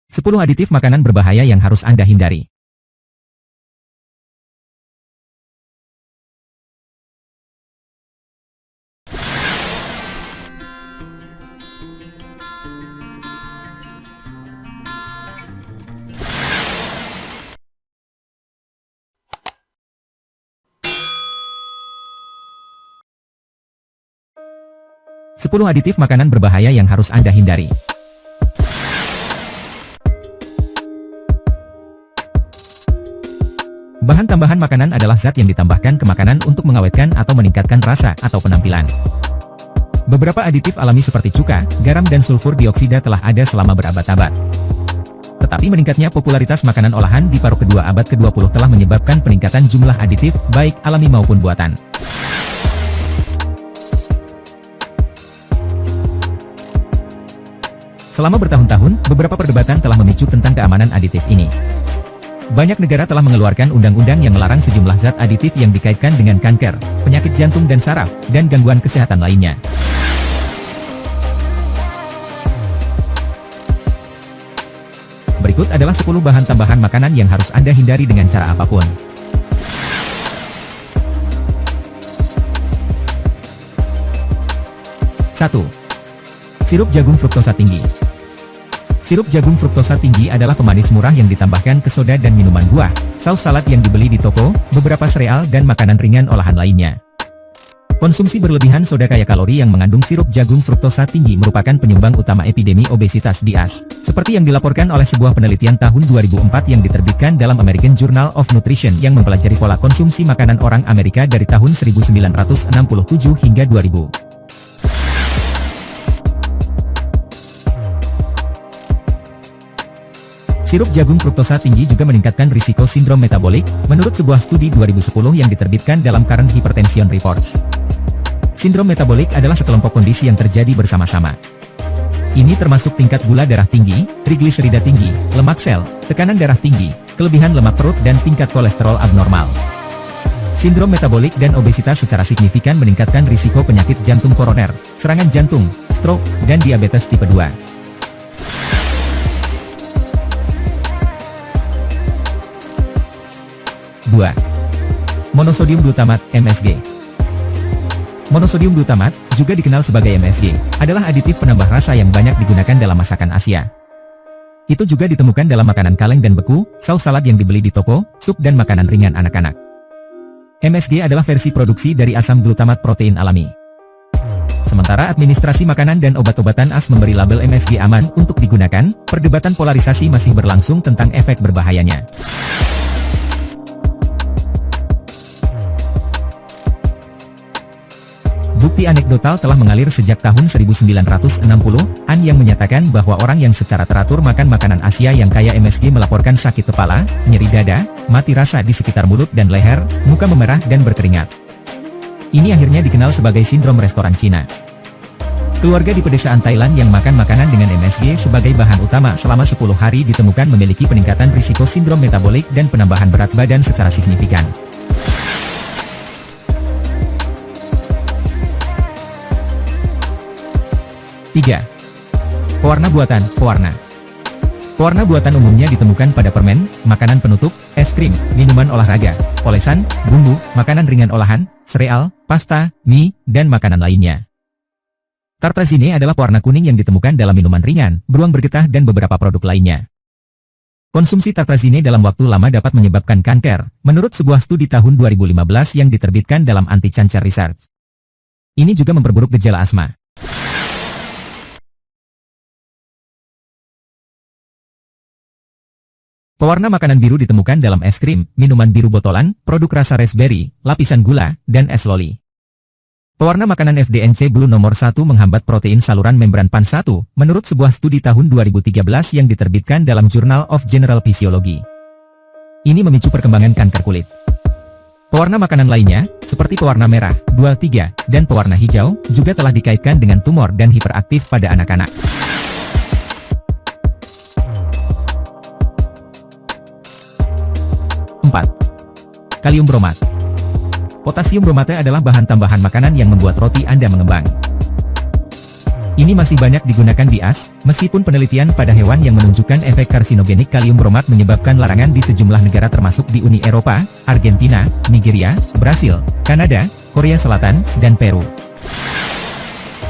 10 aditif makanan berbahaya yang harus Anda hindari. Sepuluh aditif makanan berbahaya yang harus Anda hindari. Bahan tambahan makanan adalah zat yang ditambahkan ke makanan untuk mengawetkan atau meningkatkan rasa atau penampilan. Beberapa aditif alami seperti cuka, garam dan sulfur dioksida telah ada selama berabad-abad. Tetapi meningkatnya popularitas makanan olahan di paruh kedua abad ke-20 telah menyebabkan peningkatan jumlah aditif, baik alami maupun buatan. Selama bertahun-tahun, beberapa perdebatan telah memicu tentang keamanan aditif ini. Banyak negara telah mengeluarkan undang-undang yang melarang sejumlah zat aditif yang dikaitkan dengan kanker, penyakit jantung dan saraf, dan gangguan kesehatan lainnya. Berikut adalah 10 bahan tambahan makanan yang harus Anda hindari dengan cara apapun. Satu. Sirup jagung fruktosa tinggi. Sirup jagung fruktosa tinggi adalah pemanis murah yang ditambahkan ke soda dan minuman buah, saus salad yang dibeli di toko, beberapa sereal dan makanan ringan olahan lainnya. Konsumsi berlebihan soda kaya kalori yang mengandung sirup jagung fruktosa tinggi merupakan penyumbang utama epidemi obesitas di AS, seperti yang dilaporkan oleh sebuah penelitian tahun 2004 yang diterbitkan dalam American Journal of Nutrition yang mempelajari pola konsumsi makanan orang Amerika dari tahun 1967 hingga 2000. Sirup jagung fruktosa tinggi juga meningkatkan risiko sindrom metabolik, menurut sebuah studi 2010 yang diterbitkan dalam Current Hypertension Reports. Sindrom metabolik adalah sekelompok kondisi yang terjadi bersama-sama. Ini termasuk tingkat gula darah tinggi, trigliserida tinggi, lemak sel, tekanan darah tinggi, kelebihan lemak perut dan tingkat kolesterol abnormal. Sindrom metabolik dan obesitas secara signifikan meningkatkan risiko penyakit jantung koroner, serangan jantung, stroke, dan diabetes tipe 2. 2. Monosodium glutamat, MSG. Monosodium glutamat, juga dikenal sebagai MSG, adalah aditif penambah rasa yang banyak digunakan dalam masakan Asia. Itu juga ditemukan dalam makanan kaleng dan beku, saus salad yang dibeli di toko, sup dan makanan ringan anak-anak. MSG adalah versi produksi dari asam glutamat protein alami. Sementara administrasi makanan dan obat-obatan AS memberi label MSG aman untuk digunakan, perdebatan polarisasi masih berlangsung tentang efek berbahayanya. Bukti anekdotal telah mengalir sejak tahun 1960-an yang menyatakan bahwa orang yang secara teratur makan makanan Asia yang kaya MSG melaporkan sakit kepala, nyeri dada, mati rasa di sekitar mulut dan leher, muka memerah dan berkeringat. Ini akhirnya dikenal sebagai sindrom restoran Cina. Keluarga di pedesaan Thailand yang makan makanan dengan MSG sebagai bahan utama selama 10 hari ditemukan memiliki peningkatan risiko sindrom metabolik dan penambahan berat badan secara signifikan. 3. Pewarna buatan, pewarna. Pewarna buatan umumnya ditemukan pada permen, makanan penutup, es krim, minuman olahraga, olesan, bumbu, makanan ringan olahan, sereal, pasta, mie, dan makanan lainnya. Tartrazine adalah pewarna kuning yang ditemukan dalam minuman ringan, beruang bergetah dan beberapa produk lainnya. Konsumsi tartrazine dalam waktu lama dapat menyebabkan kanker, menurut sebuah studi tahun 2015 yang diterbitkan dalam Anti-Cancer Research. Ini juga memperburuk gejala asma. Pewarna makanan biru ditemukan dalam es krim, minuman biru botolan, produk rasa raspberry, lapisan gula, dan es loli. Pewarna makanan FDNC Blue nomor 1 menghambat protein saluran membran PAN1, menurut sebuah studi tahun 2013 yang diterbitkan dalam Journal of General Physiology. Ini memicu perkembangan kanker kulit. Pewarna makanan lainnya, seperti pewarna merah, 2-3, dan pewarna hijau, juga telah dikaitkan dengan tumor dan hiperaktif pada anak-anak. 4. Kalium bromat. Potasium bromate adalah bahan tambahan makanan yang membuat roti Anda mengembang. Ini masih banyak digunakan di AS, meskipun penelitian pada hewan yang menunjukkan efek karsinogenik kalium bromat menyebabkan larangan di sejumlah negara termasuk di Uni Eropa, Argentina, Nigeria, Brasil, Kanada, Korea Selatan, dan Peru.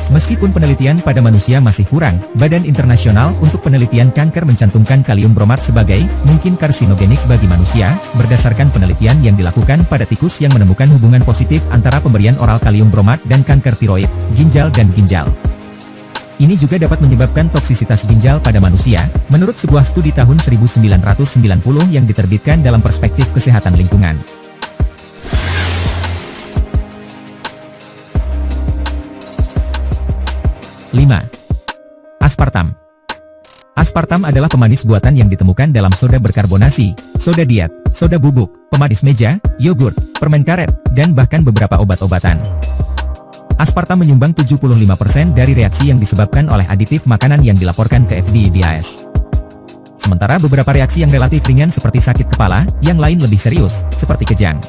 Meskipun penelitian pada manusia masih kurang, Badan Internasional untuk Penelitian Kanker mencantumkan kalium bromat sebagai mungkin karsinogenik bagi manusia, berdasarkan penelitian yang dilakukan pada tikus yang menemukan hubungan positif antara pemberian oral kalium bromat dan kanker tiroid, ginjal dan ginjal. Ini juga dapat menyebabkan toksisitas ginjal pada manusia, menurut sebuah studi tahun 1990 yang diterbitkan dalam Perspektif Kesehatan Lingkungan. Aspartam. Aspartam adalah pemanis buatan yang ditemukan dalam soda berkarbonasi, soda diet, soda bubuk, pemanis meja, yogurt, permen karet, dan bahkan beberapa obat-obatan. Aspartam menyumbang 75% dari reaksi yang disebabkan oleh aditif makanan yang dilaporkan ke FDA di AS. Sementara beberapa reaksi yang relatif ringan seperti sakit kepala, yang lain lebih serius, seperti kejang.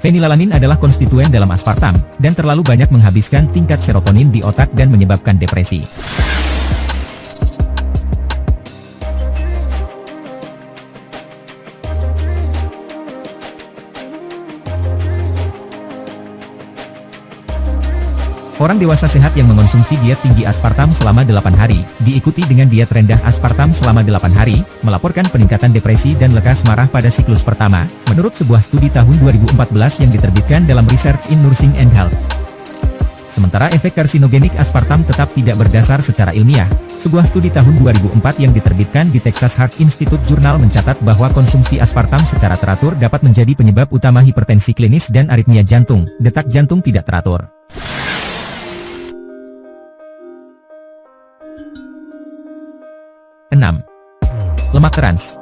Fenilalanin adalah konstituen dalam aspartam, dan terlalu banyak menghabiskan tingkat serotonin di otak dan menyebabkan depresi. Orang dewasa sehat yang mengonsumsi diet tinggi aspartam selama 8 hari, diikuti dengan diet rendah aspartam selama 8 hari, melaporkan peningkatan depresi dan lekas marah pada siklus pertama, menurut sebuah studi tahun 2014 yang diterbitkan dalam Research in Nursing and Health. Sementara efek karsinogenik aspartam tetap tidak berdasar secara ilmiah, sebuah studi tahun 2004 yang diterbitkan di Texas Heart Institute Journal mencatat bahwa konsumsi aspartam secara teratur dapat menjadi penyebab utama hipertensi klinis dan aritmia jantung, detak jantung tidak teratur. 6. Lemak trans.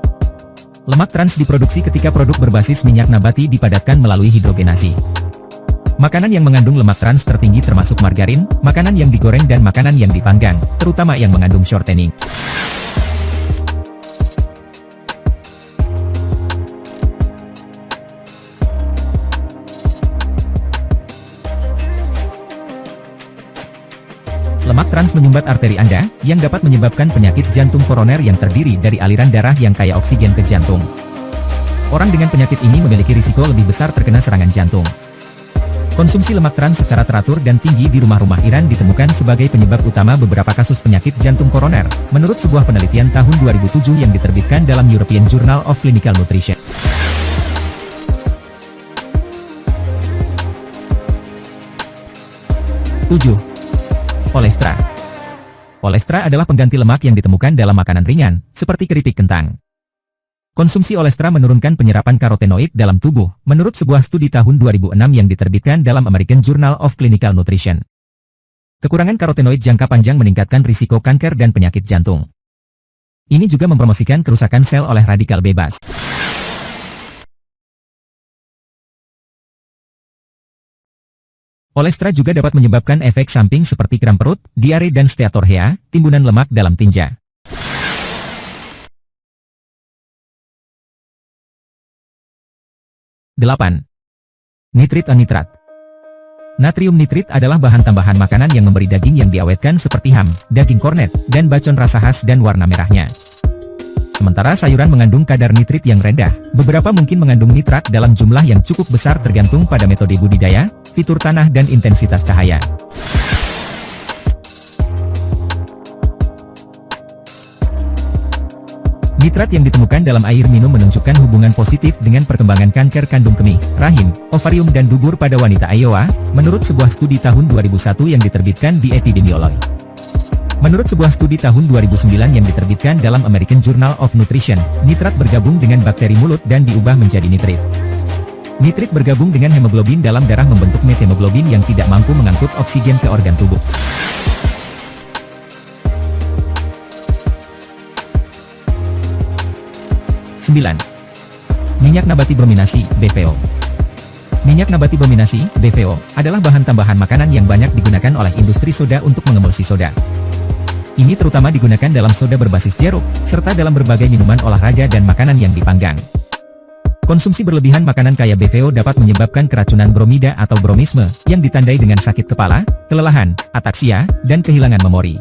Lemak trans diproduksi ketika produk berbasis minyak nabati dipadatkan melalui hidrogenasi. Makanan yang mengandung lemak trans tertinggi termasuk margarin, makanan yang digoreng dan makanan yang dipanggang, terutama yang mengandung shortening. Lemak trans menyumbat arteri Anda, yang dapat menyebabkan penyakit jantung koroner yang terdiri dari aliran darah yang kaya oksigen ke jantung. Orang dengan penyakit ini memiliki risiko lebih besar terkena serangan jantung. Konsumsi lemak trans secara teratur dan tinggi di rumah-rumah Iran ditemukan sebagai penyebab utama beberapa kasus penyakit jantung koroner, menurut sebuah penelitian tahun 2007 yang diterbitkan dalam European Journal of Clinical Nutrition. 7. Polestra. Polestra adalah pengganti lemak yang ditemukan dalam makanan ringan, seperti keripik kentang. Konsumsi olestra menurunkan penyerapan karotenoid dalam tubuh, menurut sebuah studi tahun 2006 yang diterbitkan dalam American Journal of Clinical Nutrition. Kekurangan karotenoid jangka panjang meningkatkan risiko kanker dan penyakit jantung. Ini juga mempromosikan kerusakan sel oleh radikal bebas. Olestra juga dapat menyebabkan efek samping seperti kram perut, diare dan steatorrhea, timbunan lemak dalam tinja. 8. Nitrit anitrat. Natrium nitrit adalah bahan tambahan makanan yang memberi daging yang diawetkan seperti ham, daging kornet, dan bacon rasa khas dan warna merahnya. Sementara sayuran mengandung kadar nitrit yang rendah, beberapa mungkin mengandung nitrat dalam jumlah yang cukup besar tergantung pada metode budidaya, fitur tanah dan intensitas cahaya. Nitrat yang ditemukan dalam air minum menunjukkan hubungan positif dengan perkembangan kanker kandung kemih, rahim, ovarium dan dubur pada wanita Iowa, menurut sebuah studi tahun 2001 yang diterbitkan di Epidemiology. Menurut sebuah studi tahun 2009 yang diterbitkan dalam American Journal of Nutrition, nitrat bergabung dengan bakteri mulut dan diubah menjadi nitrit. Nitrit bergabung dengan hemoglobin dalam darah membentuk methemoglobin yang tidak mampu mengangkut oksigen ke organ tubuh. Minyak nabati brominasi, BVO. Minyak nabati brominasi, BVO, adalah bahan tambahan makanan yang banyak digunakan oleh industri soda untuk mengemulsi soda. Ini terutama digunakan dalam soda berbasis jeruk, serta dalam berbagai minuman olahraga dan makanan yang dipanggang. Konsumsi berlebihan makanan kaya BVO dapat menyebabkan keracunan bromida atau bromisme, yang ditandai dengan sakit kepala, kelelahan, ataksia, dan kehilangan memori.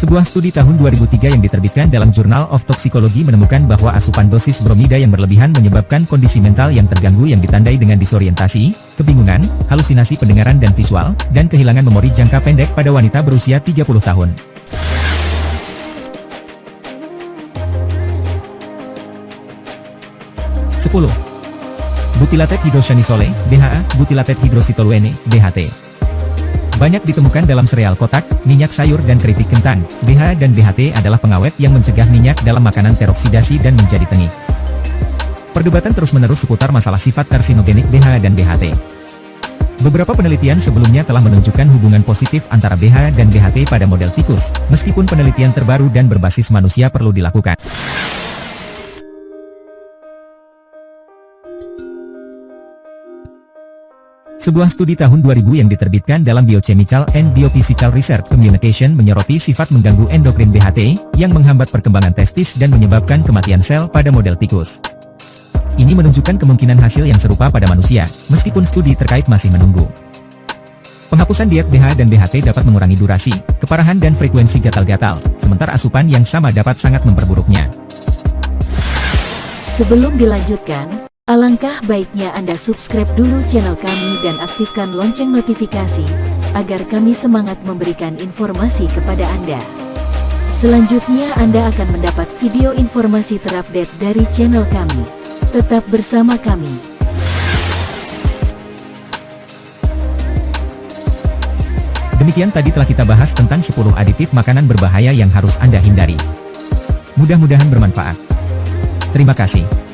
Sebuah studi tahun 2003 yang diterbitkan dalam Journal of Toxicology menemukan bahwa asupan dosis bromida yang berlebihan menyebabkan kondisi mental yang terganggu yang ditandai dengan disorientasi, kebingungan, halusinasi pendengaran dan visual, dan kehilangan memori jangka pendek pada wanita berusia 30 tahun. Butylated hydrocyanisole, BHA, butylated hydroxytoluene, BHT. Banyak ditemukan dalam sereal kotak, minyak sayur dan keripik kentang. BHA dan BHT adalah pengawet yang mencegah minyak dalam makanan teroksidasi dan menjadi tengik. Perdebatan terus-menerus seputar masalah sifat karsinogenik BHA dan BHT. Beberapa penelitian sebelumnya telah menunjukkan hubungan positif antara BHA dan BHT pada model tikus, meskipun penelitian terbaru dan berbasis manusia perlu dilakukan. Sebuah studi tahun 2000 yang diterbitkan dalam Biochemical and Biophysical Research Communication menyoroti sifat mengganggu endokrin BHT, yang menghambat perkembangan testis dan menyebabkan kematian sel pada model tikus. Ini menunjukkan kemungkinan hasil yang serupa pada manusia, meskipun studi terkait masih menunggu. Penghapusan diet BHA dan BHT dapat mengurangi durasi, keparahan dan frekuensi gatal-gatal, sementara asupan yang sama dapat sangat memperburuknya. Sebelum dilanjutkan, alangkah baiknya Anda subscribe dulu channel kami dan aktifkan lonceng notifikasi, agar kami semangat memberikan informasi kepada Anda. Selanjutnya Anda akan mendapat video informasi terupdate dari channel kami. Tetap bersama kami. Demikian tadi telah kita bahas tentang 10 aditif makanan berbahaya yang harus Anda hindari. Mudah-mudahan bermanfaat. Terima kasih.